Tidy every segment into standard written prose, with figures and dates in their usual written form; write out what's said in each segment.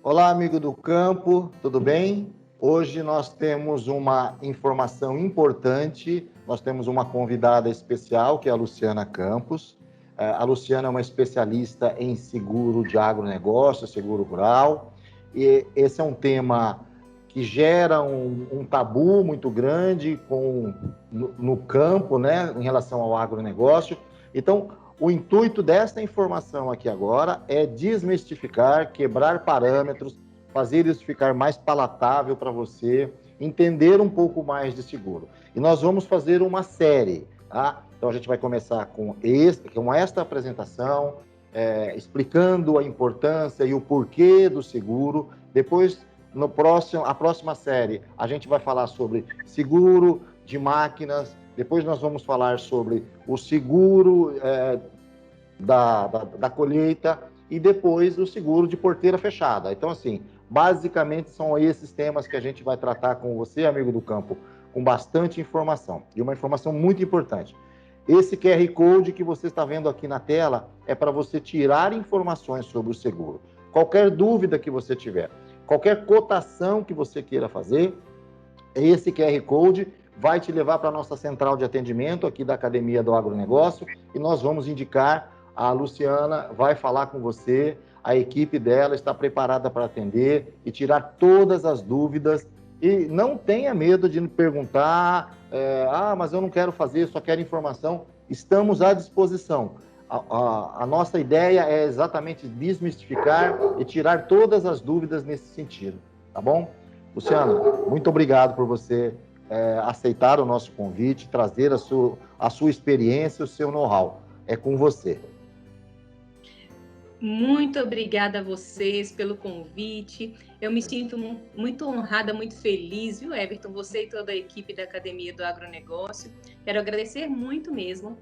Olá, amigo do campo, tudo bem? Hoje nós temos uma informação importante, nós temos uma convidada especial, que é a Luciana Campos. A Luciana é uma especialista em seguro de agronegócio, seguro rural, e esse é um tema que gera um tabu muito grande no campo, né, em relação ao agronegócio. Então, o intuito desta informação aqui agora é desmistificar, quebrar parâmetros, fazer isso ficar mais palatável para você, entender um pouco mais de seguro. E nós vamos fazer uma série, tá? Então a gente vai começar com esta apresentação, explicando a importância e o porquê do seguro. Depois, a próxima série, a gente vai falar sobre seguro de máquinas. Depois nós vamos falar sobre o seguro da colheita e depois o seguro de porteira fechada. Então, assim, basicamente são esses temas que a gente vai tratar com você, amigo do campo, com bastante informação. E uma informação muito importante. Esse QR Code que você está vendo aqui na tela é para você tirar informações sobre o seguro. Qualquer dúvida que você tiver, qualquer cotação que você queira fazer, esse QR Code vai te levar para a nossa central de atendimento aqui da Academia do Agronegócio e nós vamos indicar, a Luciana vai falar com você, a equipe dela está preparada para atender e tirar todas as dúvidas. E não tenha medo de me perguntar, mas eu não quero fazer, só quero informação. Estamos à disposição. A nossa ideia é exatamente desmistificar e tirar todas as dúvidas nesse sentido, tá bom? Luciana, muito obrigado por você aceitar o nosso convite, trazer a sua experiência, o seu know-how. É com você. Muito obrigada a vocês pelo convite. Eu me sinto muito honrada, muito feliz, viu, Everton? Você e toda a equipe da Academia do Agronegócio. Quero agradecer muito mesmo.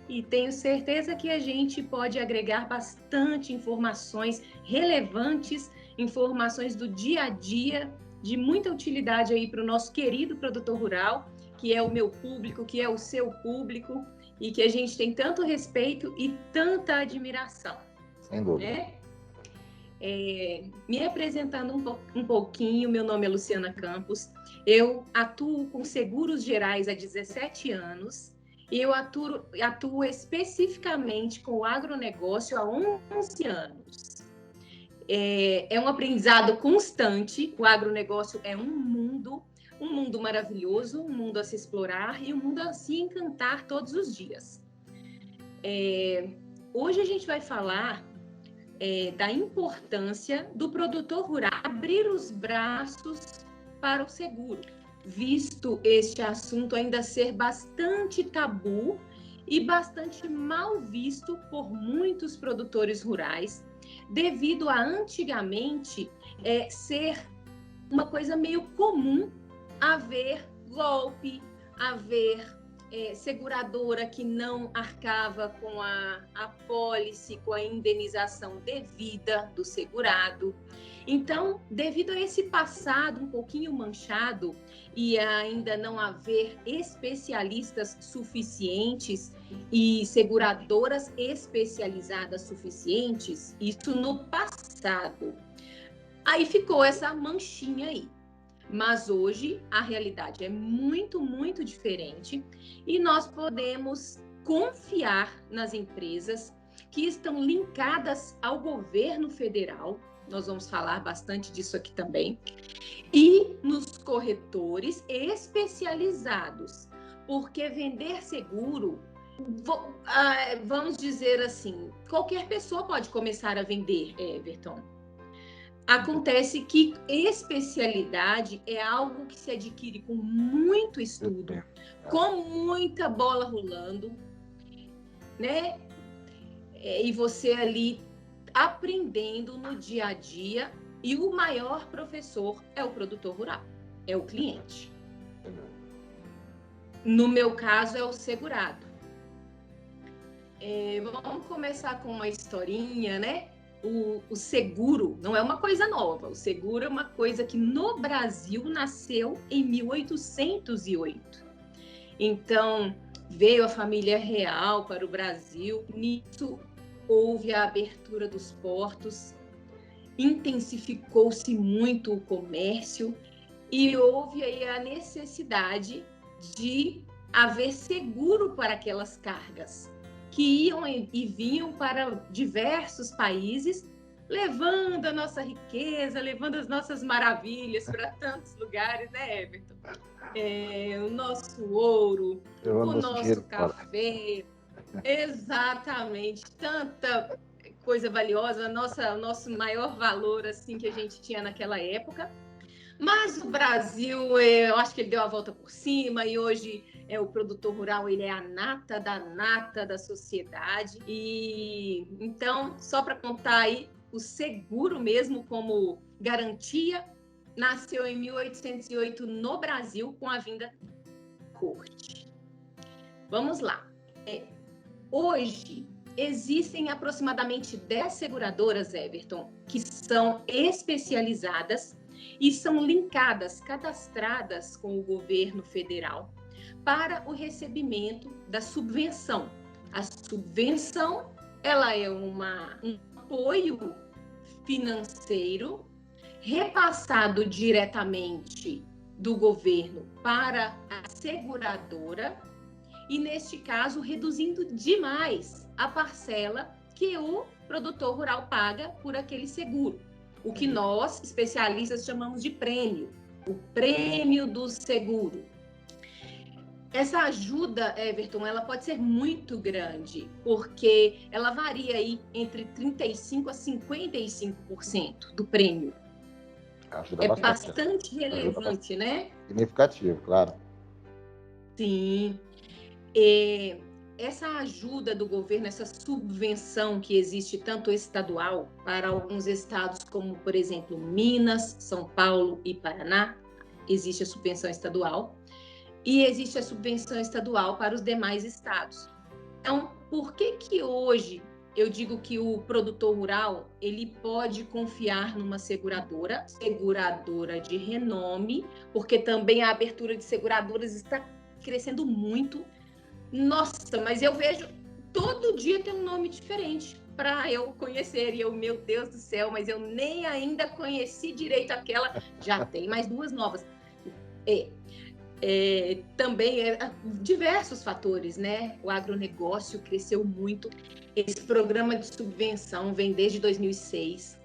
E tenho certeza que a gente pode agregar bastante informações relevantes, informações do dia a dia, de muita utilidade aí para o nosso querido produtor rural, que é o meu público, que é o seu público, e que a gente tem tanto respeito e tanta admiração. Sem dúvida. Né? Me apresentando um pouquinho, meu nome é Luciana Campos, eu atuo com seguros gerais há 17 anos e eu atuo especificamente com o agronegócio há 11 anos. É um aprendizado constante, o agronegócio é um mundo maravilhoso, um mundo a se explorar e um mundo a se encantar todos os dias. Hoje a gente vai falar da importância do produtor rural abrir os braços para o seguro, visto este assunto ainda ser bastante tabu e bastante mal visto por muitos produtores rurais, devido a antigamente ser uma coisa meio comum haver golpe, haver seguradora que não arcava com a apólice, com a indenização devida do segurado. Então, devido a esse passado um pouquinho manchado e ainda não haver especialistas suficientes e seguradoras especializadas suficientes, isso no passado. Aí ficou essa manchinha aí. Mas hoje a realidade é muito, muito diferente e nós podemos confiar nas empresas que estão linkadas ao governo federal, nós vamos falar bastante disso aqui também, e nos corretores especializados, porque vender seguro, vamos dizer assim, qualquer pessoa pode começar a vender, Everton. Acontece que especialidade é algo que se adquire com muito estudo, com muita bola rolando, né? E você ali aprendendo no dia a dia, e o maior professor é o produtor rural, é o cliente. No meu caso, é o segurado. Vamos começar com uma historinha, né? O seguro não é uma coisa nova. O seguro é uma coisa que no Brasil nasceu em 1808. Então, veio a família real para o Brasil. Nisso, houve a abertura dos portos. intensificou-se muito o comércio e houve aí a necessidade de haver seguro para aquelas cargas que iam e vinham para diversos países, levando a nossa riqueza, levando as nossas maravilhas para tantos lugares, né, Everton? O nosso ouro, o nosso café, exatamente, tanta coisa valiosa, o nosso maior valor assim que a gente tinha naquela época. Mas o Brasil, eu acho que ele deu a volta por cima e hoje o produtor rural, ele é a nata da sociedade. E então, só para contar aí, o seguro mesmo como garantia nasceu em 1808 no Brasil com a vinda da corte. Vamos lá. Hoje, existem aproximadamente 10 seguradoras, Everton, que são especializadas e são linkadas, cadastradas com o governo federal para o recebimento da subvenção. A subvenção, ela é um apoio financeiro repassado diretamente do governo para a seguradora e, neste caso, reduzindo demais a parcela que o produtor rural paga por aquele seguro. O que nós, especialistas, chamamos de prêmio. O prêmio do seguro. Essa ajuda, Everton, ela pode ser muito grande, porque ela varia aí entre 35% a 55% do prêmio. Ajuda bastante relevante, né? Significativo, claro. Sim. Essa ajuda do governo, essa subvenção que existe tanto estadual para alguns estados como, por exemplo, Minas, São Paulo e Paraná, existe a subvenção estadual e existe a subvenção estadual para os demais estados. Então, por que hoje eu digo que o produtor rural ele pode confiar numa seguradora de renome, porque também a abertura de seguradoras está crescendo muito. Nossa, mas eu vejo todo dia tem um nome diferente para eu conhecer. E eu, meu Deus do céu, mas eu nem ainda conheci direito aquela. Já tem mais 2 novas. Também diversos fatores, né? O agronegócio cresceu muito. Esse programa de subvenção vem desde 2006.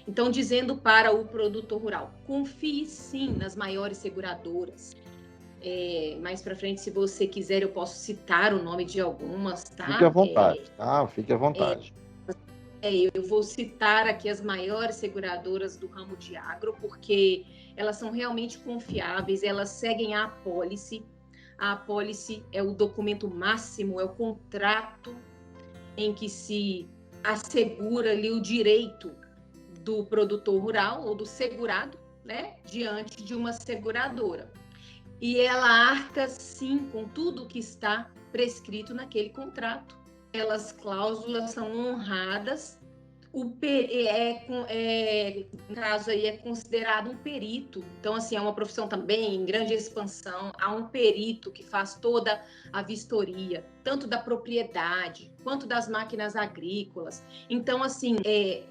Então, dizendo para o produtor rural, confie sim nas maiores seguradoras. Mais para frente, se você quiser, eu posso citar o nome de algumas, tá? Fique à vontade, tá? Fique à vontade. Eu vou citar aqui as maiores seguradoras do ramo de agro, porque elas são realmente confiáveis, elas seguem a apólice. A apólice é o documento máximo, é o contrato em que se assegura ali o direito do produtor rural ou do segurado, né, diante de uma seguradora. E ela arca, sim, com tudo que está prescrito naquele contrato. As cláusulas são honradas. No caso aí, é considerado um perito. Então, assim, é uma profissão também em grande expansão. Há um perito que faz toda a vistoria, tanto da propriedade quanto das máquinas agrícolas. Então, assim,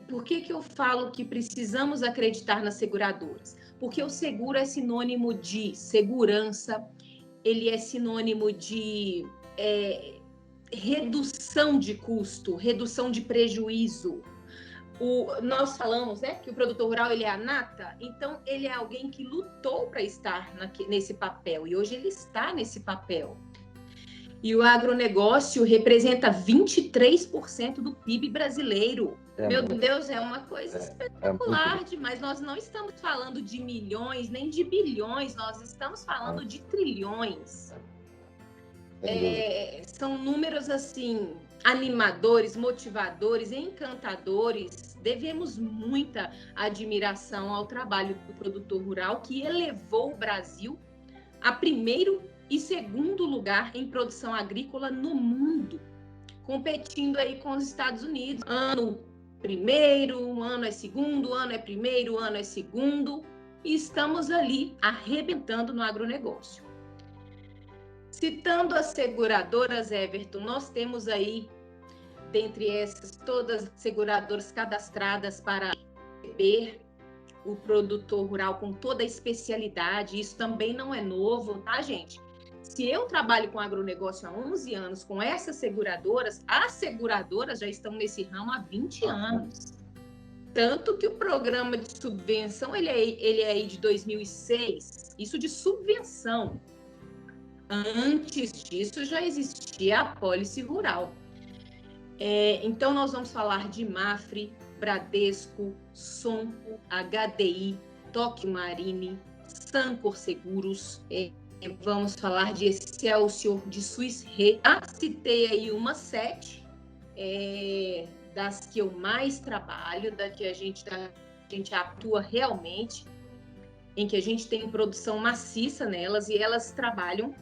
por que eu falo que precisamos acreditar nas seguradoras? Porque o seguro é sinônimo de segurança, ele é sinônimo de redução de custo, redução de prejuízo. Nós falamos, né, que o produtor rural ele é a nata, então ele é alguém que lutou para estar nesse papel e hoje ele está nesse papel. E o agronegócio representa 23% do PIB brasileiro. Meu Deus, é uma coisa espetacular demais. Nós não estamos falando de milhões, nem de bilhões, nós estamos falando de trilhões. São números, assim, animadores, motivadores, encantadores. Devemos muita admiração ao trabalho do produtor rural, que elevou o Brasil a primeiro e segundo lugar em produção agrícola no mundo, competindo aí com os Estados Unidos. Ano primeiro, um ano é segundo, ano é primeiro, ano é segundo, e estamos ali arrebentando no agronegócio. Citando as seguradoras, Everton, nós temos aí, dentre essas, todas as seguradoras cadastradas para receber o produtor rural com toda a especialidade. Isso também não é novo, tá, gente? Se eu trabalho com agronegócio há 11 anos com essas seguradoras, as seguradoras já estão nesse ramo há 20 anos. Tanto que o programa de subvenção, ele é aí de 2006, isso de subvenção. Antes disso, já existia a Apólice Rural. Então, nós vamos falar de Mafre, Bradesco, Sompo, HDI, Tóquio Marine, Sancor Seguros, vamos falar de Excelsior, de Swiss Re. Citei aí uma 7, das que eu mais trabalho, da que a gente atua realmente, em que a gente tem produção maciça nelas, e elas trabalham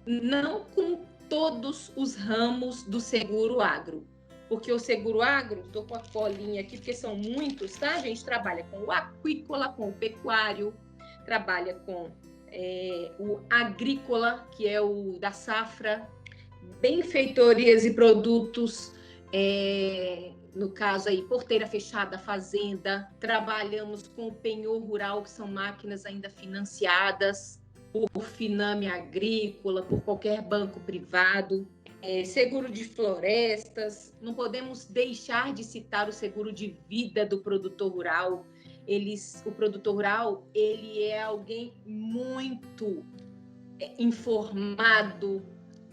não com todos os ramos do seguro agro, porque o seguro agro, estou com a colinha aqui, porque são muitos, tá? A gente trabalha com o aquícola, com o pecuário, trabalha com o agrícola, que é o da safra, benfeitorias e produtos, no caso aí, porteira fechada, fazenda. Trabalhamos com o penhor rural, que são máquinas ainda financiadas por Finame Agrícola, por qualquer banco privado. Seguro de florestas, não podemos deixar de citar o seguro de vida do produtor rural. O produtor rural, ele é alguém muito informado,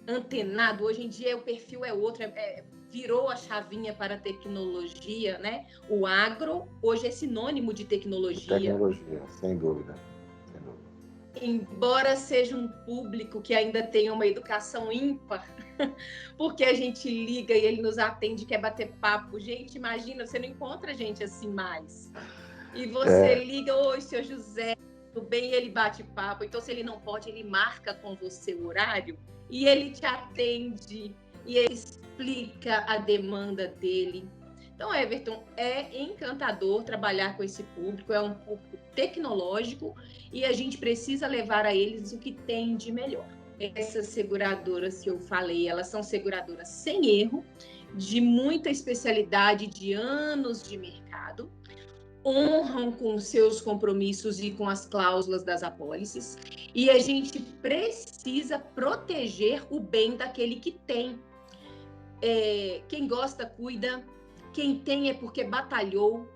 antenado. Hoje em dia o perfil é outro, virou a chavinha para a tecnologia, né? O agro hoje é sinônimo de tecnologia. Tecnologia, sem dúvida. Embora seja um público que ainda tem uma educação ímpar, porque a gente liga e ele nos atende, quer bater papo. Gente, imagina, você não encontra gente assim mais. E você liga, oi, seu José, tudo bem? E ele bate papo. Então, se ele não pode, ele marca com você o horário e ele te atende e ele explica a demanda dele. Então, Everton, é encantador trabalhar com esse público, é um público tecnológico e a gente precisa levar a eles o que tem de melhor. Essas seguradoras que eu falei, elas são seguradoras sem erro, de muita especialidade, de anos de mercado, honram com seus compromissos e com as cláusulas das apólices, e a gente precisa proteger o bem daquele que tem. Quem gosta, cuida. Quem tem é porque batalhou.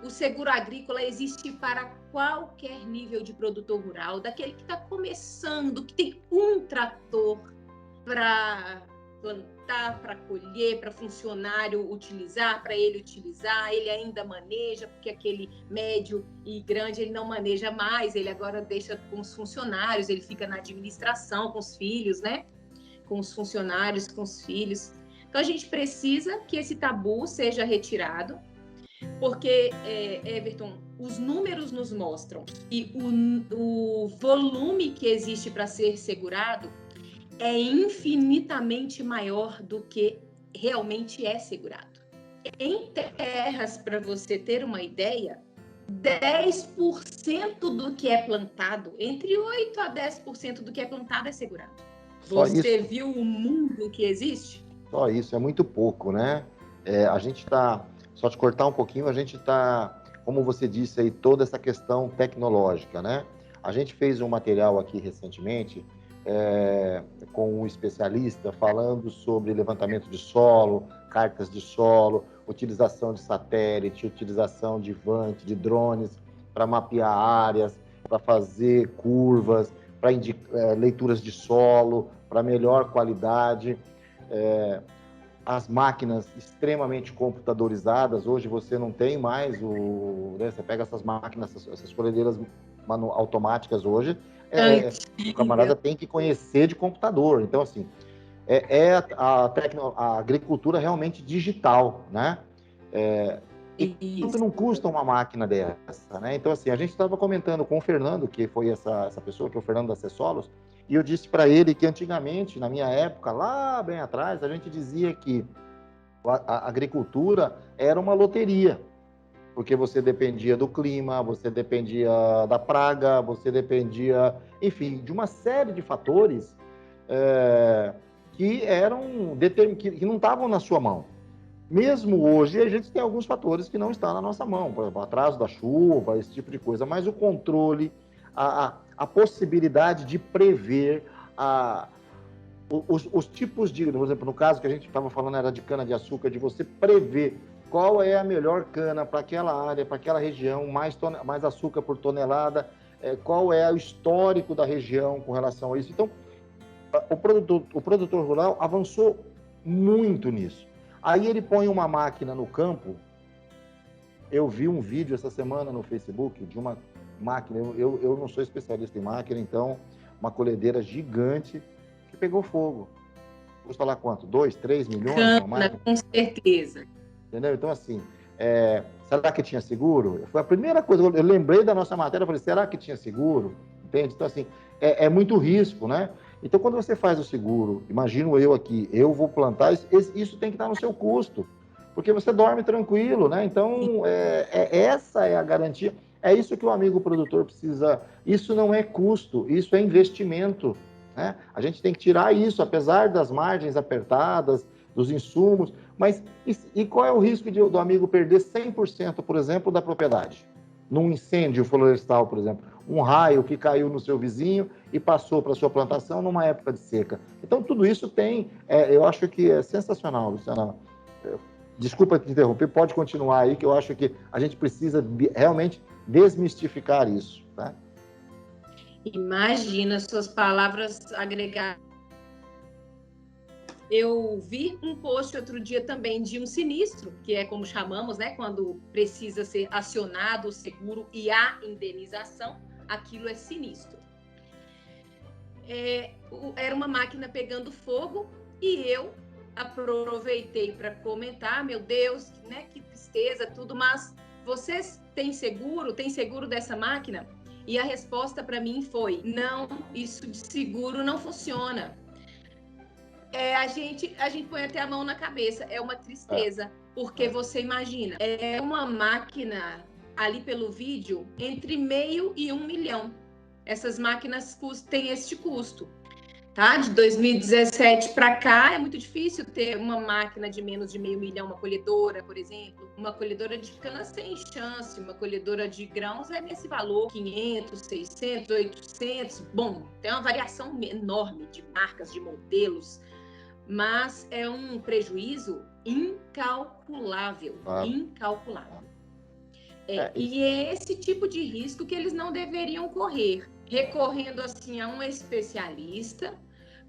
O seguro agrícola existe para qualquer nível de produtor rural, daquele que está começando, que tem um trator para plantar, para colher, para funcionário utilizar, para ele utilizar, ele ainda maneja, porque aquele médio e grande ele não maneja mais, ele agora deixa com os funcionários, ele fica na administração com os filhos, né? Com os funcionários, com os filhos. Então, a gente precisa que esse tabu seja retirado, porque, Everton, os números nos mostram que o volume que existe para ser segurado é infinitamente maior do que realmente é segurado. Em terras, para você ter uma ideia, 10% do que é plantado, entre 8% a 10% do que é plantado é segurado. Você viu o mundo que existe? Só isso, é muito pouco, né? A gente está, só te cortar um pouquinho, a gente está, como você disse aí, toda essa questão tecnológica, né? A gente fez um material aqui recentemente com um especialista falando sobre levantamento de solo, cartas de solo, utilização de satélite, utilização de vante, de drones para mapear áreas, para fazer curvas, para leituras de solo, para melhor qualidade. As máquinas extremamente computadorizadas, hoje você não tem mais né, você pega essas máquinas, essas colhedeiras automáticas hoje, o camarada tem que conhecer de computador. Então, assim, a agricultura realmente digital, né? E quanto não custa uma máquina dessa, né? Então, assim, a gente estava comentando com o Fernando, que foi essa pessoa, que é o Fernando da Cessolos, e eu disse para ele que antigamente, na minha época, lá bem atrás, a gente dizia que a agricultura era uma loteria, porque você dependia do clima, você dependia da praga, você dependia, enfim, de uma série de fatores que não estavam na sua mão. Mesmo hoje, a gente tem alguns fatores que não estão na nossa mão, por exemplo, atraso da chuva, esse tipo de coisa, mas o controle, a possibilidade de prever os tipos de, por exemplo, no caso que a gente estava falando era de cana-de-açúcar, de você prever qual é a melhor cana para aquela área, para aquela região, mais açúcar por tonelada, qual é o histórico da região com relação a isso. Então, o produtor rural avançou muito nisso. Aí ele põe uma máquina no campo. Eu vi um vídeo essa semana no Facebook de uma máquina, eu não sou especialista em máquina, então, uma colhedeira gigante que pegou fogo. Custa lá quanto? 2, 3 milhões? Uma máquina? Com certeza. Entendeu? Então, assim, será que tinha seguro? Foi a primeira coisa, eu lembrei da nossa matéria, eu falei, será que tinha seguro? Entende? Então, assim, é muito risco, né? Então, quando você faz o seguro, imagino eu aqui, eu vou plantar, isso tem que estar no seu custo, porque você dorme tranquilo, né? Então, essa é a garantia. É isso que o amigo produtor precisa. Isso não é custo, isso é investimento, né? A gente tem que tirar isso, apesar das margens apertadas, dos insumos. Mas e qual é o risco do amigo perder 100%, por exemplo, da propriedade? Num incêndio florestal, por exemplo. Um raio que caiu no seu vizinho e passou para a sua plantação numa época de seca. Então, tudo isso tem... eu acho que é sensacional, Luciana. Desculpa te interromper, pode continuar aí, que eu acho que a gente precisa realmente desmistificar isso, tá? Imagina suas palavras agregadas. Eu vi um post outro dia também de um sinistro, que é como chamamos, né? Quando precisa ser acionado o seguro e a indenização, aquilo é sinistro. Era uma máquina pegando fogo e eu aproveitei para comentar, meu Deus, né? Que tristeza, tudo, mas vocês têm seguro? Tem seguro dessa máquina? E a resposta para mim foi, não, isso de seguro não funciona. A gente põe até a mão na cabeça, é uma tristeza, porque você imagina, é uma máquina, ali pelo vídeo, entre 500 e 1 milhão. Essas máquinas têm este custo, tá? De 2017 para cá, é muito difícil ter uma máquina de menos de 500 milhão, uma colhedora, por exemplo. Uma colhedora de cana sem chance, uma colhedora de grãos é nesse valor, 500, 600, 800. Bom, tem uma variação enorme de marcas, de modelos, mas é um prejuízo incalculável, incalculável. E é esse tipo de risco que eles não deveriam correr, recorrendo assim a um especialista,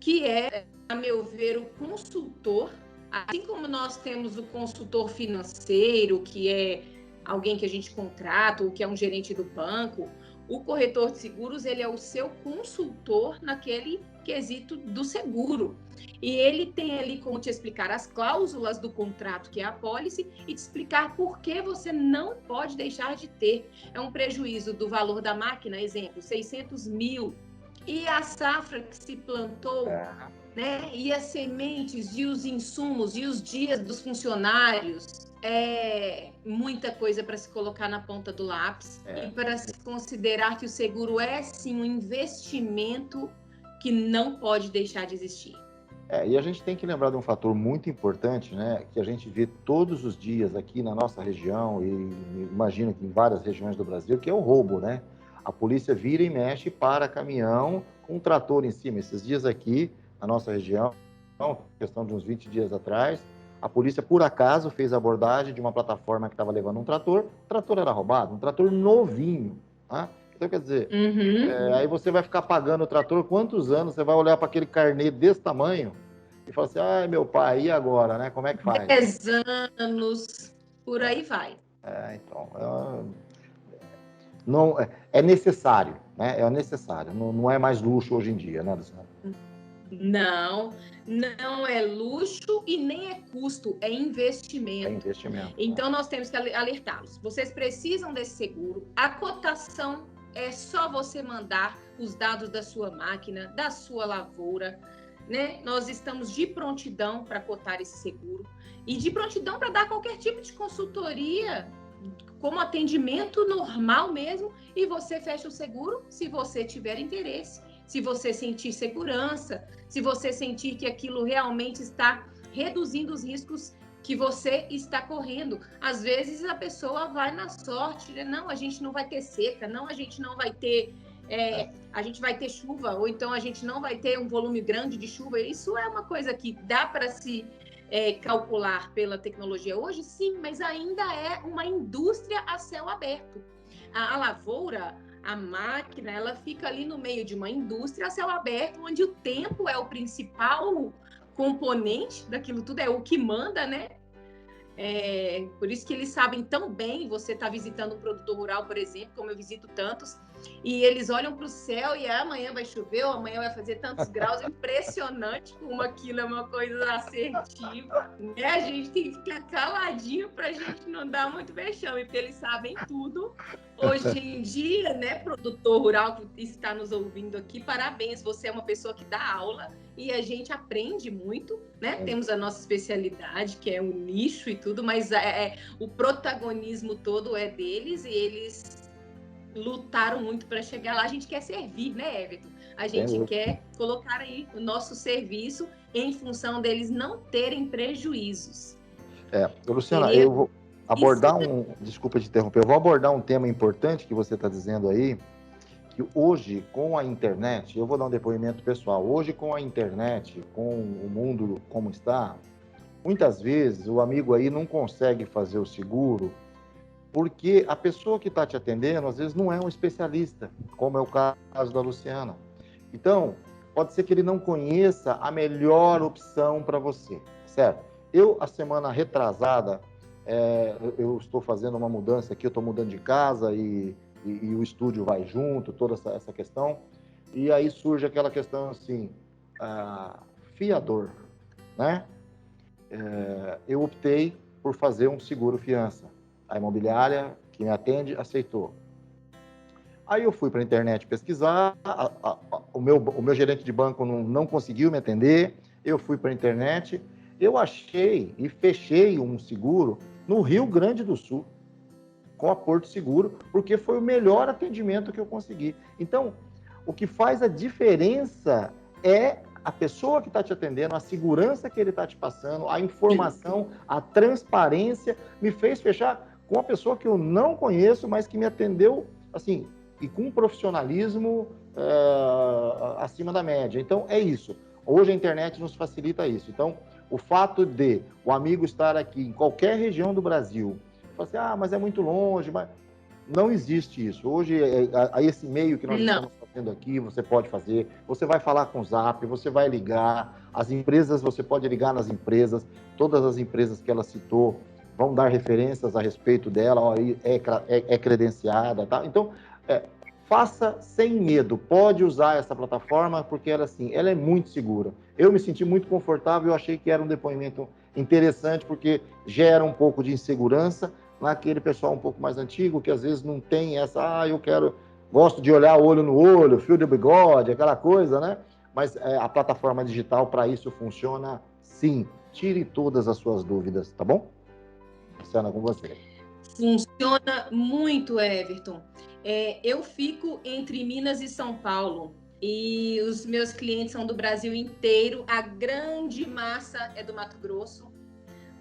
que é, a meu ver, o consultor, assim como nós temos o consultor financeiro, que é alguém que a gente contrata, ou que é um gerente do banco, o corretor de seguros, ele é o seu consultor naquele quesito do seguro. E ele tem ali como te explicar as cláusulas do contrato, que é a pólice, e te explicar por que você não pode deixar de ter. É um prejuízo do valor da máquina, exemplo, 600 mil. E a safra que se plantou, né? E as sementes, e os insumos, e os dias dos funcionários. É muita coisa para se colocar na ponta do lápis e para se considerar que o seguro é, sim, um investimento que não pode deixar de existir. E a gente tem que lembrar de um fator muito importante, né, que a gente vê todos os dias aqui na nossa região e imagino que em várias regiões do Brasil, que é o roubo, né? A polícia vira e mexe para caminhão com um trator em cima. Esses dias aqui, na nossa região, questão de uns 20 dias atrás, a polícia, por acaso, fez a abordagem de uma plataforma que estava levando um trator. O trator era roubado, um trator novinho, tá? Então, quer dizer, aí você vai ficar pagando o trator quantos anos? Você vai olhar para aquele carnê desse tamanho e falar assim, ai, meu pai, e agora, né? Como é que faz? 10 anos, por aí vai. Então, não, é necessário, né? É necessário, não é mais luxo hoje em dia, né, Luciana? Não é luxo e nem é custo, é investimento. É investimento. Então, nós temos que alertá-los. Vocês precisam desse seguro. A cotação é só você mandar os dados da sua máquina, da sua lavoura, né? Nós estamos de prontidão para cotar esse seguro e de prontidão para dar qualquer tipo de consultoria, como atendimento normal mesmo, e você fecha o seguro se você tiver interesse. Se você sentir segurança, se você sentir que aquilo realmente está reduzindo os riscos que você está correndo. Às vezes a pessoa vai na sorte, né? Não, a gente não vai ter seca, não, a gente não vai ter, a gente vai ter chuva, ou então a gente não vai ter um volume grande de chuva. Isso é uma coisa que dá para se calcular pela tecnologia hoje, sim, mas ainda é uma indústria a céu aberto. A lavoura, a máquina, ela fica ali no meio de uma indústria a céu aberto, onde o tempo é o principal componente daquilo tudo, é o que manda, né? Por isso que eles sabem tão bem. Você está visitando um produtor rural, por exemplo, como eu visito tantos, e eles olham para o céu e amanhã vai chover, ou amanhã vai fazer tantos graus. É impressionante como aquilo é uma coisa assertiva, né? A gente tem que ficar caladinho para a gente não dar muito vexame, porque eles sabem tudo. Hoje em dia, né, produtor rural que está nos ouvindo aqui, parabéns, você é uma pessoa que dá aula e a gente aprende muito, né? Temos a nossa especialidade, que é o nicho e tudo, mas o protagonismo todo é deles, e eles lutaram muito para chegar lá. A gente quer servir, né, Everton? A gente quer colocar aí o nosso serviço em função deles não terem prejuízos. Luciana, eu vou abordar desculpa te interromper, eu vou abordar um tema importante que você está dizendo aí, que hoje, com a internet, eu vou dar um depoimento pessoal, hoje com a internet, com o mundo como está, muitas vezes o amigo aí não consegue fazer o seguro, porque a pessoa que está te atendendo, às vezes, não é um especialista, como é o caso da Luciana. Então, pode ser que ele não conheça a melhor opção para você, certo? Eu, a semana retrasada, eu estou fazendo uma mudança aqui, eu estou mudando de casa e o estúdio vai junto, toda essa questão. E aí surge aquela questão assim, fiador, né? Eu optei por fazer um seguro fiança. A imobiliária que me atende aceitou. Aí eu fui para a internet pesquisar, o meu gerente de banco não conseguiu me atender, eu fui para a internet, eu achei e fechei um seguro no Rio Grande do Sul, com a Porto Seguro, porque foi o melhor atendimento que eu consegui. Então, o que faz a diferença é a pessoa que está te atendendo, a segurança que ele está te passando, a informação, a transparência. Me fez fechar com uma pessoa que eu não conheço, mas que me atendeu, assim, e com um profissionalismo acima da média. Então, é isso. Hoje a internet nos facilita isso. Então, o fato de o amigo estar aqui em qualquer região do Brasil, fala assim, mas é muito longe, mas não existe isso. Hoje, esse meio que nós estamos fazendo aqui, você pode fazer, você vai falar com o Zap, você vai ligar, as empresas, você pode ligar nas empresas, todas as empresas que ela citou vão dar referências a respeito dela, é credenciada, tá? Então, faça sem medo, pode usar essa plataforma, porque ela é muito segura. Eu me senti muito confortável, eu achei que era um depoimento interessante, porque gera um pouco de insegurança naquele pessoal um pouco mais antigo, que às vezes não tem essa, gosto de olhar olho no olho, fio de bigode, aquela coisa, né? Mas a plataforma digital, para isso, funciona sim. Tire todas as suas dúvidas, tá bom? Luciana, com você. Funciona muito, Everton. Eu fico entre Minas e São Paulo, e os meus clientes são do Brasil inteiro. A grande massa é do Mato Grosso,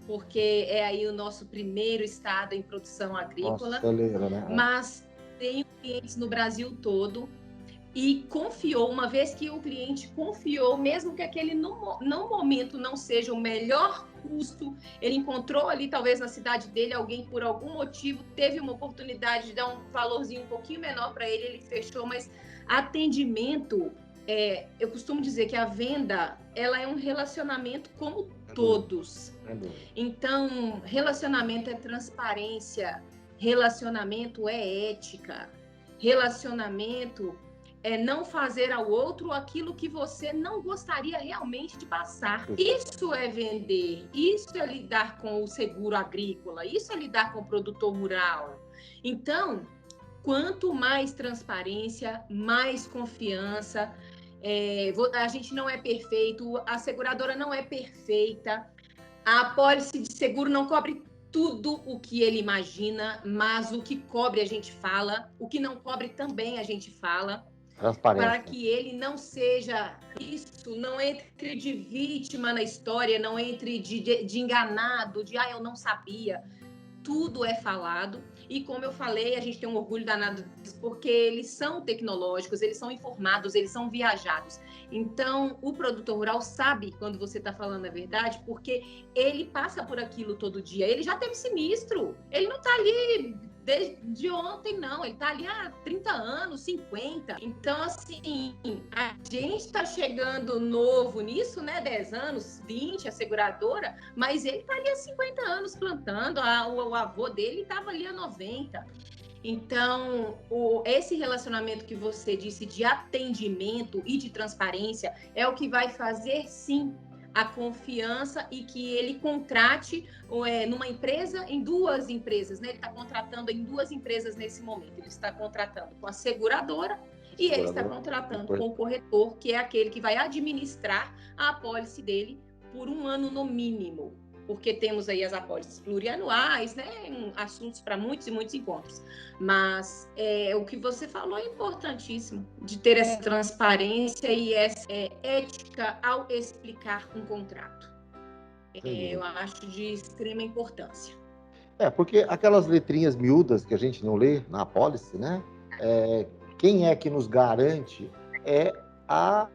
porque é aí o nosso primeiro estado em produção agrícola. Celeira, né? Mas tenho clientes no Brasil todo, e confiou, uma vez que o cliente confiou, mesmo que aquele no momento não seja o melhor custo, ele encontrou ali, talvez na cidade dele, alguém por algum motivo teve uma oportunidade de dar um valorzinho um pouquinho menor para ele fechou, mas atendimento, eu costumo dizer que a venda, ela é um relacionamento como todos. Então, relacionamento é transparência, relacionamento é ética, relacionamento é não fazer ao outro aquilo que você não gostaria realmente de passar. Isso é vender, isso é lidar com o seguro agrícola, isso é lidar com o produtor rural. Então, quanto mais transparência, mais confiança. A gente não é perfeito, a seguradora não é perfeita, a apólice de seguro não cobre tudo o que ele imagina, mas o que cobre a gente fala, o que não cobre também a gente fala. para que ele não seja isso, não entre de vítima na história, não entre de enganado, de eu não sabia. Tudo é falado e, como eu falei, a gente tem um orgulho danado disso, porque eles são tecnológicos, eles são informados, eles são viajados. Então, o produtor rural sabe quando você está falando a verdade, porque ele passa por aquilo todo dia. Ele já teve sinistro, ele não está ali desde ontem, não. Ele está ali há 30 anos, 50. Então, assim, a gente está chegando novo nisso, né? 10 anos, 20, a seguradora, mas ele está ali há 50 anos plantando. O avô dele estava ali há 90. Então, esse relacionamento que você disse de atendimento e de transparência é o que vai fazer, sim, a confiança e que ele contrate numa empresa, em duas empresas, né? Ele está contratando em duas empresas nesse momento. Ele está contratando com a seguradora e ele está contratando com o corretor, que é aquele que vai administrar a apólice dele por um ano no mínimo. Porque temos aí as apólices plurianuais, né? Assuntos para muitos e muitos encontros. Mas o que você falou é importantíssimo, de ter essa transparência e essa ética ao explicar um contrato. Eu acho de extrema importância. Porque aquelas letrinhas miúdas que a gente não lê na apólice, né? Quem é que nos garante é a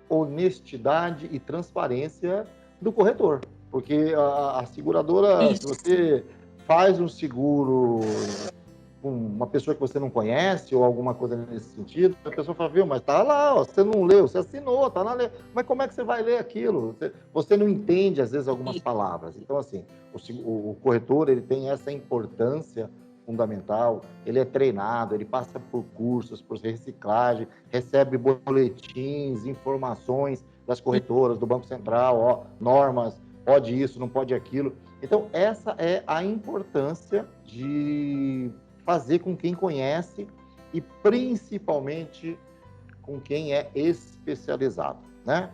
honestidade e transparência do corretor. Porque a seguradora, se você faz um seguro com uma pessoa que você não conhece ou alguma coisa nesse sentido, a pessoa fala, viu, mas tá lá, ó, você não leu, você assinou, tá na lei. Mas como é que você vai ler aquilo? Você não entende, às vezes, algumas palavras. Então, assim, o corretor, ele tem essa importância fundamental, ele é treinado, ele passa por cursos, por reciclagem, recebe boletins, informações das corretoras, do Banco Central, ó, normas, pode isso, não pode aquilo. Então, essa é a importância de fazer com quem conhece e, principalmente, com quem é especializado, né?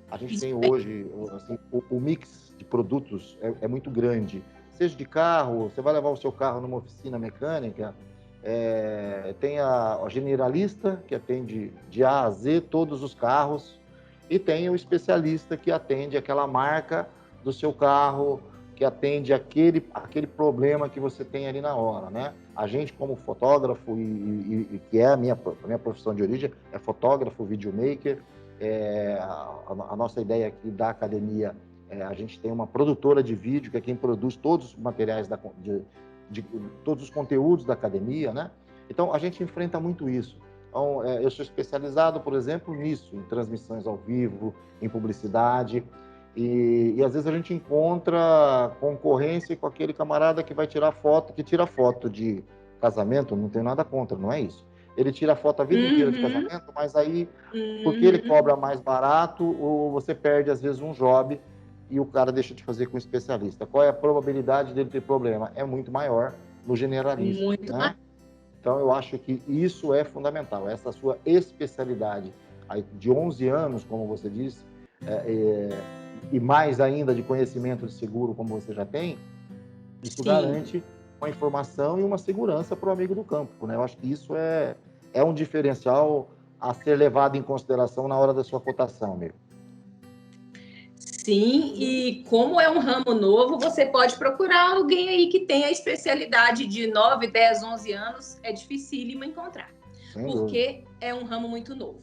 A gente tem hoje, assim, o mix de produtos é muito grande. Seja de carro, você vai levar o seu carro numa oficina mecânica, tem a generalista, que atende de A a Z todos os carros, e tem o especialista que atende aquela marca do seu carro, que atende aquele problema que você tem ali na hora, né? A gente, como fotógrafo, e que é a minha profissão de origem, é fotógrafo, videomaker. A nossa ideia aqui da academia, a gente tem uma produtora de vídeo, que é quem produz todos os materiais, de todos os conteúdos da academia, né? Então, a gente enfrenta muito isso. Então, eu sou especializado, por exemplo, nisso, em transmissões ao vivo, em publicidade, e às vezes a gente encontra concorrência com aquele camarada que vai tirar foto, que tira foto de casamento, não tem nada contra, não é isso. Ele tira foto a vida inteira de casamento, mas aí, porque ele cobra mais barato, ou você perde, às vezes, um job e o cara deixa de fazer com o especialista. Qual é a probabilidade dele ter problema? É muito maior no generalista, muito, né? Então, eu acho que isso é fundamental, essa sua especialidade aí, de 11 anos, como você disse, e mais ainda de conhecimento de seguro, como você já tem, isso garante uma informação e uma segurança para o amigo do campo, né? Eu acho que isso é um diferencial a ser levado em consideração na hora da sua cotação, amigo. Sim, e como é um ramo novo, você pode procurar alguém aí que tenha a especialidade de 9, 10, 11 anos, é dificílimo encontrar, porque é um ramo muito novo,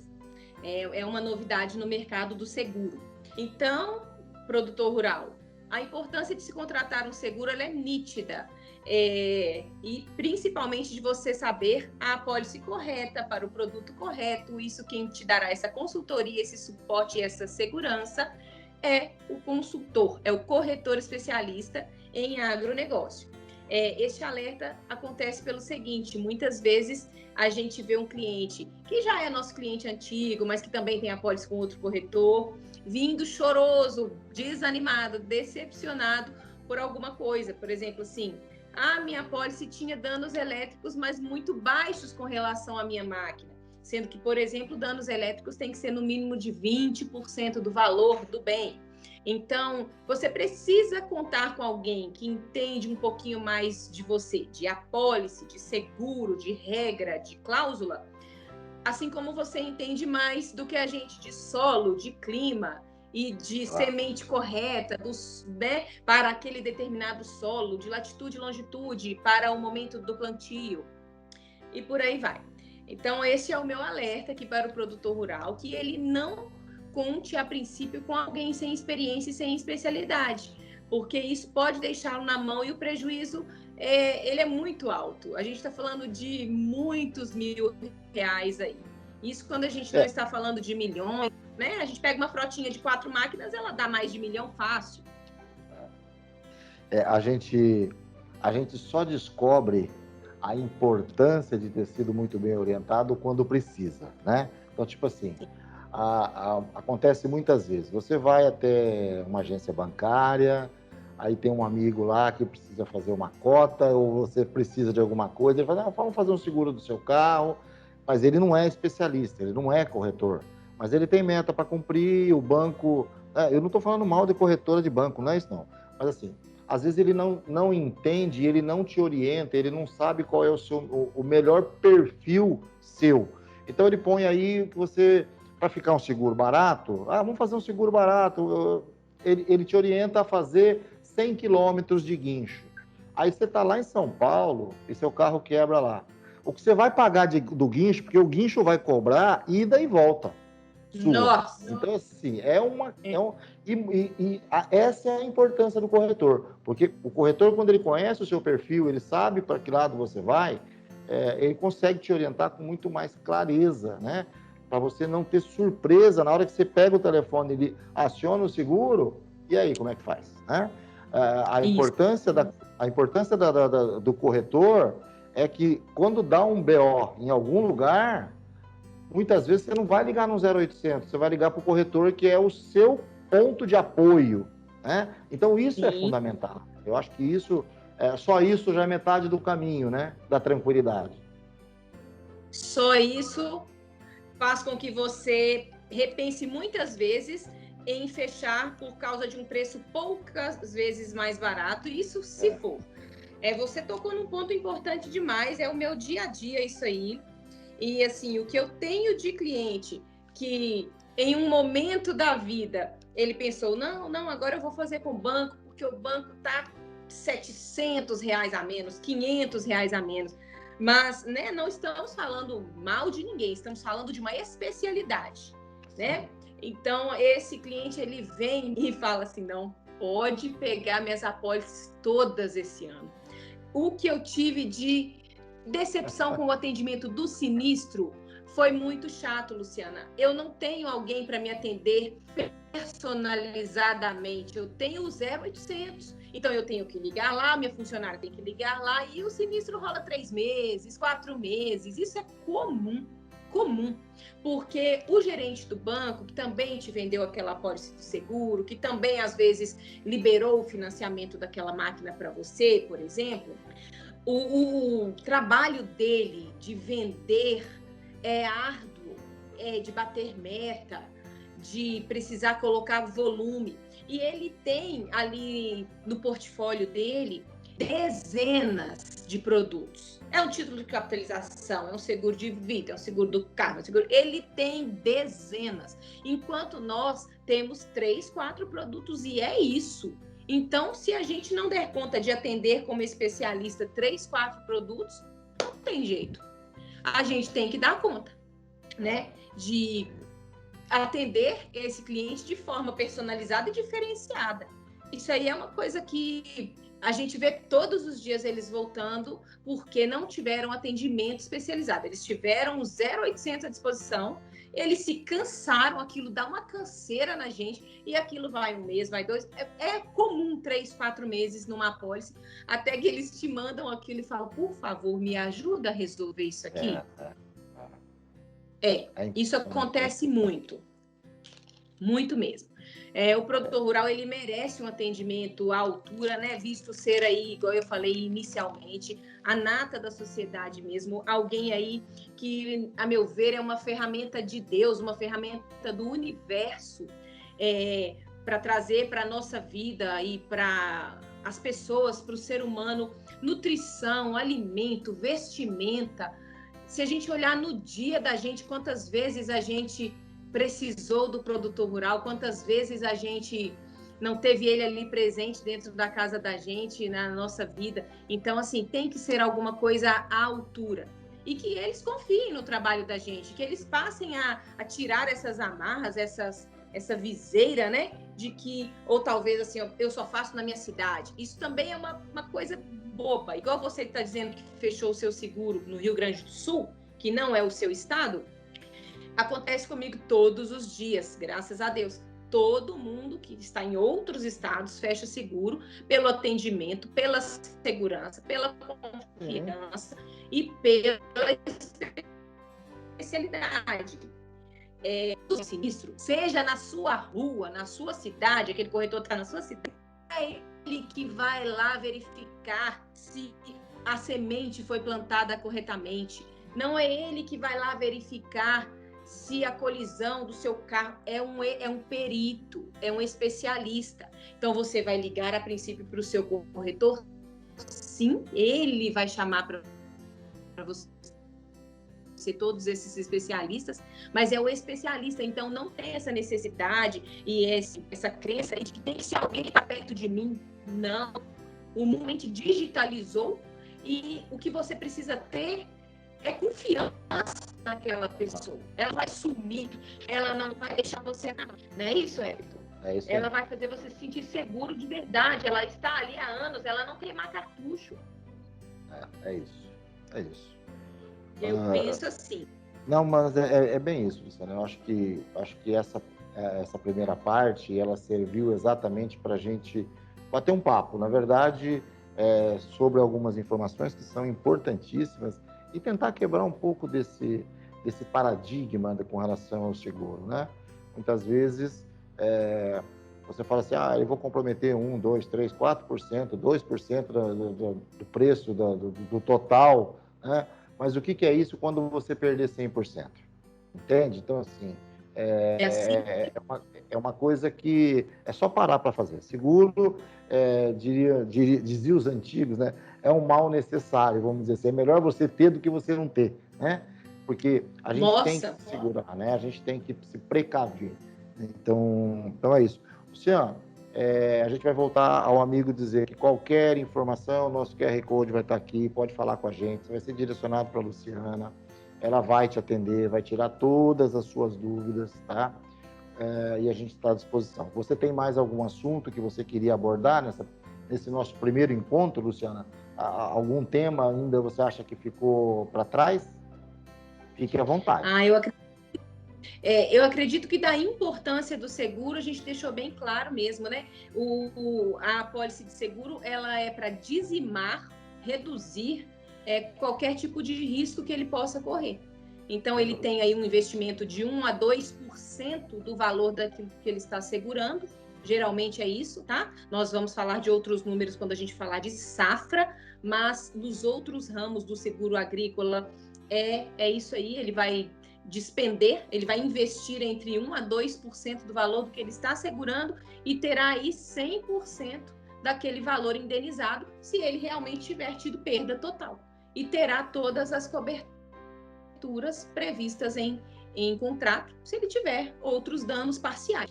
é uma novidade no mercado do seguro. Então, produtor rural, a importância de se contratar um seguro ela é nítida, e principalmente de você saber a apólice correta para o produto correto. Isso quem te dará essa consultoria, esse suporte e essa segurança é o consultor, é o corretor especialista em agronegócio. Este alerta acontece pelo seguinte: muitas vezes a gente vê um cliente que já é nosso cliente antigo, mas que também tem apólice com outro corretor, vindo choroso, desanimado, decepcionado por alguma coisa. Por exemplo, assim, minha apólice tinha danos elétricos, mas muito baixos com relação à minha máquina. Sendo que, por exemplo, danos elétricos tem que ser no mínimo de 20% do valor do bem. Então, você precisa contar com alguém que entende um pouquinho mais de você, de apólice, de seguro, de regra, de cláusula, assim como você entende mais do que a gente de solo, de clima e de semente correta né, para aquele determinado solo, de latitude e longitude para o momento do plantio e por aí vai. Então, esse é o meu alerta aqui para o produtor rural, que ele não conte a princípio com alguém sem experiência e sem especialidade, porque isso pode deixá-lo na mão e o prejuízo ele é muito alto. A gente está falando de muitos R$1.000 aí. Isso quando a gente não está falando de milhões, né? A gente pega uma frotinha de 4 máquinas, ela dá mais de 1 milhão fácil. A gente só descobre a importância de ter sido muito bem orientado quando precisa, né? Então, tipo assim, acontece muitas vezes. Você vai até uma agência bancária, aí tem um amigo lá que precisa fazer uma cota, ou você precisa de alguma coisa, ele fala, vamos fazer um seguro do seu carro, mas ele não é especialista, ele não é corretor, mas ele tem meta para cumprir, o banco... eu não estou falando mal de corretora de banco, não é isso não, mas assim, às vezes ele não entende, ele não te orienta, ele não sabe qual é o melhor perfil seu. Então ele põe aí que você, para ficar um seguro barato, vamos fazer um seguro barato, ele te orienta a fazer 100 quilômetros de guincho. Aí você está lá em São Paulo e seu carro quebra lá. O que você vai pagar do guincho, porque o guincho vai cobrar ida e volta. Sua. Nossa! Então, assim, essa é a importância do corretor, porque o corretor, quando ele conhece o seu perfil, ele sabe para que lado você vai, ele consegue te orientar com muito mais clareza, né? Para você não ter surpresa na hora que você pega o telefone, ele aciona o seguro, e aí, como é que faz? Né? A importância do corretor é que quando dá um BO em algum lugar, muitas vezes você não vai ligar no 0800, você vai ligar para o corretor, que é o seu ponto de apoio, né? Então, isso é fundamental. Eu acho que só isso já é metade do caminho, né? Da tranquilidade. Só isso faz com que você repense muitas vezes em fechar por causa de um preço poucas vezes mais barato, isso se for. Você tocou num ponto importante demais, é o meu dia a dia isso aí. E assim, o que eu tenho de cliente que em um momento da vida ele pensou, não, agora eu vou fazer com o banco, porque o banco tá R$700 a menos, R$500 a menos. Mas, né, não estamos falando mal de ninguém, estamos falando de uma especialidade, né? Então, esse cliente, ele vem e fala assim, não, pode pegar minhas apólices todas esse ano. O que eu tive de decepção com o atendimento do sinistro foi muito chato, Luciana. Eu não tenho alguém para me atender personalizadamente. Eu tenho o 0800. Então, eu tenho que ligar lá, minha funcionária tem que ligar lá, e o sinistro rola 3 meses, 4 meses. Isso é comum. Porque o gerente do banco, que também te vendeu aquela apólice do seguro, que também, às vezes, liberou o financiamento daquela máquina para você, por exemplo, o trabalho dele de vender é árduo, de bater meta, de precisar colocar volume. E ele tem ali no portfólio dele dezenas de produtos. É um título de capitalização, é um seguro de vida, é um seguro do carro, ele tem dezenas. Enquanto nós temos 3, 4 produtos e é isso. Então, se a gente não der conta de atender como especialista 3, 4 produtos, não tem jeito. A gente tem que dar conta, né, de atender esse cliente de forma personalizada e diferenciada. Isso aí é uma coisa que a gente vê todos os dias eles voltando porque não tiveram atendimento especializado. Eles tiveram o 0800 à disposição, eles se cansaram, aquilo dá uma canseira na gente e aquilo vai 1 mês, vai 2. É comum 3, 4 meses numa apólice, até que eles te mandam aquilo e falam, por favor, me ajuda a resolver isso aqui. Isso acontece muito mesmo. O produtor rural, ele merece um atendimento à altura, né? Visto ser aí, igual eu falei inicialmente, a nata da sociedade mesmo, alguém aí que, a meu ver, é uma ferramenta de Deus, uma ferramenta do universo, para trazer para a nossa vida e para as pessoas, para o ser humano, nutrição, alimento, vestimenta. Se a gente olhar no dia da gente, quantas vezes a gente precisou do produtor rural, quantas vezes a gente não teve ele ali presente dentro da casa da gente, na nossa vida. Então, assim, tem que ser alguma coisa à altura. E que eles confiem no trabalho da gente, que eles passem a tirar essas amarras, essa viseira, né? De que, ou talvez assim, eu só faço na minha cidade. Isso também é uma coisa boba. Igual você está dizendo que fechou o seu seguro no Rio Grande do Sul, que não é o seu estado, acontece comigo todos os dias, graças a Deus. Todo mundo que está em outros estados fecha seguro pelo atendimento, pela segurança, pela confiança e pela especialidade. O sinistro, seja na sua rua, na sua cidade, aquele corretor está na sua cidade, é ele que vai lá verificar se a semente foi plantada corretamente. Não é ele que vai lá verificar se a colisão do seu carro é um perito, é um especialista. Então, você vai ligar a princípio para o seu corretor, sim, ele vai chamar para você todos esses especialistas, mas é o especialista, então não tem essa necessidade e essa crença de que tem que ser alguém que está perto de mim. Não. O mundo digitalizou e o que você precisa ter é confiança naquela pessoa. Ela vai sumir, ela não vai deixar você nada. Não é isso, Everton? É isso. Ela vai fazer você se sentir seguro de verdade. Ela está ali há anos, ela não queimar cartucho. É isso. É isso. Eu penso assim. Não, mas é bem isso, Luciana. Eu acho que essa primeira parte, ela serviu exatamente para a gente bater um papo, na verdade, sobre algumas informações que são importantíssimas e tentar quebrar um pouco desse paradigma com relação ao seguro, né? Muitas vezes você fala assim, eu vou comprometer 1, 2, 3, 4%, 2% do preço do total, né? Mas o que é isso quando você perder 100%? Entende? Então, assim, é uma coisa que é só parar para fazer. Seguro, dizia os antigos, né? É um mal necessário, vamos dizer assim. É melhor você ter do que você não ter, né? Porque a gente tem que se segurar, né? A gente tem que se precaver. Então é isso. Luciano, a gente vai voltar ao amigo dizer que qualquer informação, nosso QR Code vai estar aqui, pode falar com a gente, você vai ser direcionado para a Luciana, ela vai te atender, vai tirar todas as suas dúvidas, tá? E a gente está à disposição. Você tem mais algum assunto que você queria abordar nesse nosso primeiro encontro, Luciana? Algum tema ainda você acha que ficou para trás? Fique à vontade. Eu acredito que da importância do seguro a gente deixou bem claro mesmo, né? A apólice de seguro, ela é para dizimar, reduzir qualquer tipo de risco que ele possa correr. Então, ele tem aí um investimento de 1 a 2% do valor daquilo que ele está segurando. Geralmente é isso, tá? Nós vamos falar de outros números quando a gente falar de safra, mas nos outros ramos do seguro agrícola é isso aí, ele vai despender, ele vai investir entre 1 a 2% do valor do que ele está segurando e terá aí 100% daquele valor indenizado se ele realmente tiver tido perda total. E terá todas as coberturas previstas em contrato se ele tiver outros danos parciais.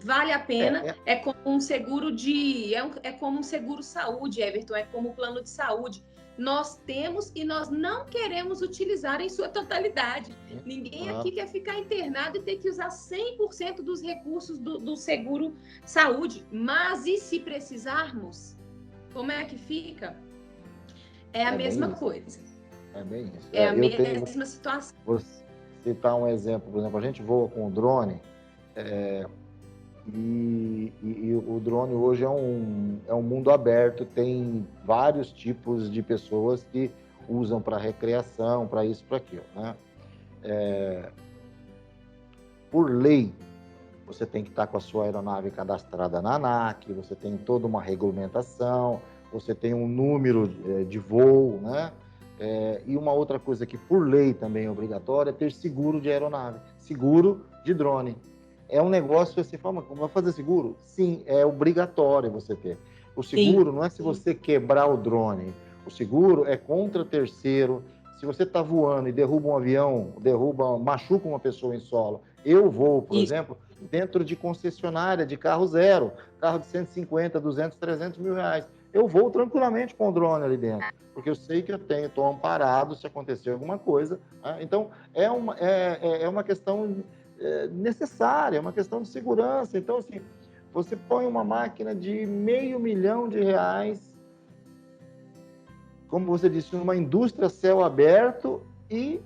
Vale a pena, é como um seguro como um seguro saúde, Everton, é como um plano de saúde. Nós temos e nós não queremos utilizar em sua totalidade. Ninguém aqui quer ficar internado e ter que usar 100% dos recursos do seguro saúde. Mas e se precisarmos? Como é que fica? É a mesma coisa. É bem isso. É a mesma situação. Vou citar um exemplo, por exemplo, a gente voa com o drone e o drone hoje é um mundo aberto, tem vários tipos de pessoas que usam para recreação, para isso, para aquilo, né? Por lei, você tem que estar com a sua aeronave cadastrada na ANAC, você tem toda uma regulamentação, você tem um número de voo, né? E uma outra coisa que por lei também é obrigatória é ter seguro de aeronave, seguro de drone. é um negócio, você fala, como vai fazer seguro? Sim, é obrigatório você ter. O seguro não é se você quebrar o drone. O seguro é contra terceiro. Se você está voando e derruba um avião, machuca uma pessoa em solo. Eu vou, por exemplo, dentro de concessionária de carro zero, carro de 150, 200, 300 mil reais. Eu vou tranquilamente com o drone ali dentro, porque eu sei que eu estou amparado se acontecer alguma coisa. Né? Então, é uma questão necessária, é uma questão de segurança. Então, assim, você põe uma máquina de R$500 mil, como você disse, numa indústria céu aberto e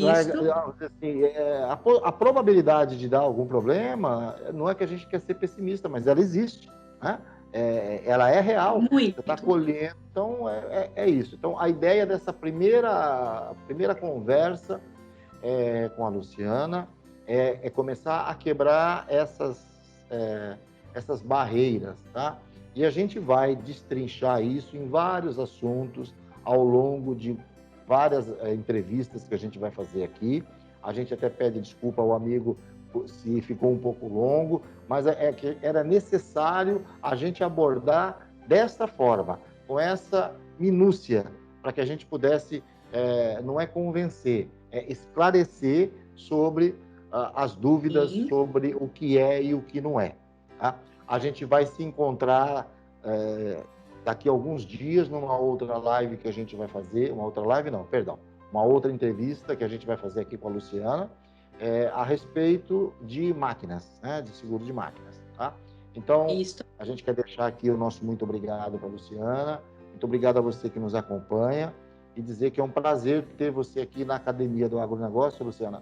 assim, a probabilidade de dar algum problema, não é que a gente quer ser pessimista, mas ela existe, né? Ela é real, você está colhendo, então é isso. Então, a ideia dessa primeira conversa com a Luciana é começar a quebrar essas barreiras, tá? E a gente vai destrinchar isso em vários assuntos ao longo de várias entrevistas que a gente vai fazer aqui. A gente até pede desculpa ao amigo se ficou um pouco longo, mas que era necessário a gente abordar dessa forma, com essa minúcia, para que a gente pudesse, não é convencer, é esclarecer sobre as dúvidas sobre o que é e o que não é. Tá? A gente vai se encontrar daqui a alguns dias numa outra live que a gente vai fazer, uma outra entrevista que a gente vai fazer aqui com a Luciana, a respeito de máquinas, né, de seguro de máquinas. Tá? Então, a gente quer deixar aqui o nosso muito obrigado para a Luciana, muito obrigado a você que nos acompanha, e dizer que é um prazer ter você aqui na Academia do Agronegócio, Luciana.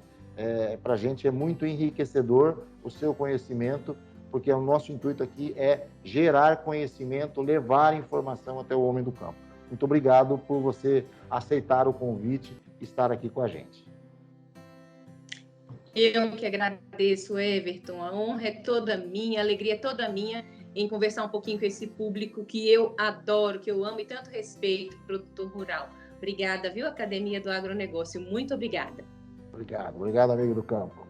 Para a gente é muito enriquecedor o seu conhecimento, porque o nosso intuito aqui é gerar conhecimento, levar informação até o homem do campo. Muito obrigado por você aceitar o convite e estar aqui com a gente. Eu que agradeço, Everton. A honra é toda minha, a alegria é toda minha em conversar um pouquinho com esse público que eu adoro, que eu amo e tanto respeito, produtor rural. Obrigada, viu, Academia do Agronegócio? Muito obrigada. Obrigado, amigo do campo.